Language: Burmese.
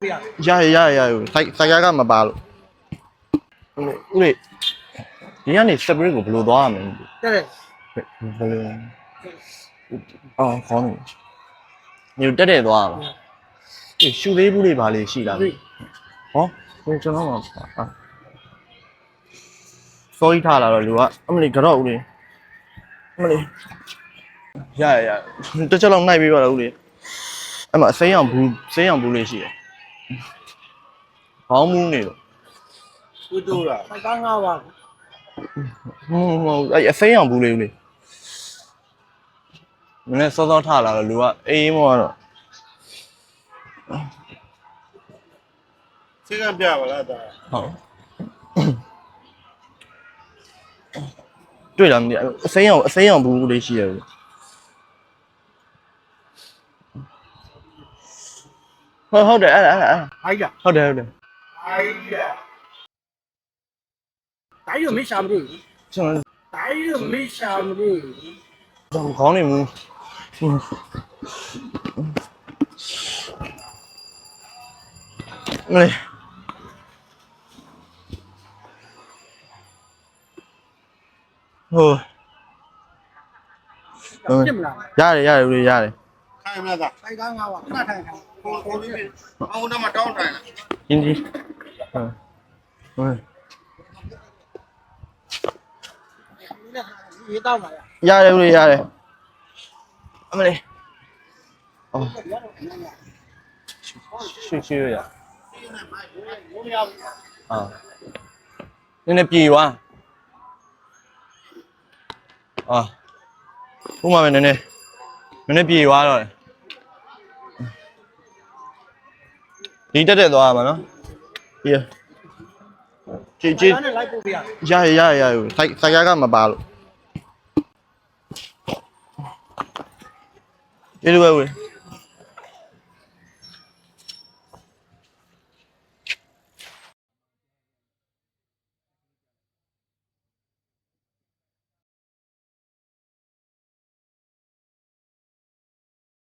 ရဆိုင်ကားကမပါလို့ဦးလေးဒီကနေစပရစ်ကိုဘယ်လိုသွားရမလဲတဲ့ဘယ်လိုအော်ခေါင်းနေတက်တက်သွားရမှာရှူသေးဘူးလေးပါလေးရှိလားဟောကျွန်တော်မှာစောကြီးထားလာတော့လူကအမလီကတော့ဦးလေးအမလီရတစ်ချက်လောက်နှိုက်ပေးပါလားဦးလေးအဲ့မှာစိမ်းအောင်ဘူးလေးရှိတယ်ဘောင်းမှုနေလို့ဦးတို့လားကားငါးပါဟုတ်အဲ့အစိမ်းအောင်ဘူးလေးဦးလေးမနေ့စောထားလာတော့လူကအေးမောတော့စိတ်ကပြပါလားဒါဟုတ်တွေ့လားမသိအစိမ်းအောင်ဘူးလေးရှိရတယ်ဟုတ်တယ်အဲ့အိုက်ဟုတ်တယ်အိုက်တိုင်းရမေးရှာမလို့ကျွန်တော်တိုင်းရမေးရှာမလို့ကျွန်တော်ခေါင်းနေမူမလေးဟိုရတယ်ဦးလေးရတယ်ခိုင်မလားခိုင်ကားငါပါခဏထိုင်ဟိုတော့မတောင်းထိုင်အင်းဒီဟုတ်ရေးတော့ပါရတယ်ဦးလေးရတယ်အမလေးအော်ရှိရနည်းနည်းပြေသွားဘုမမယ်နည်းနည်းပြေသွားတော့ဒီတက်သွားရမှာနော်ပြေလိုက်ပို့ပြရဆိုင်ကားကမပါလို့ကျေးဇူးပဲဦး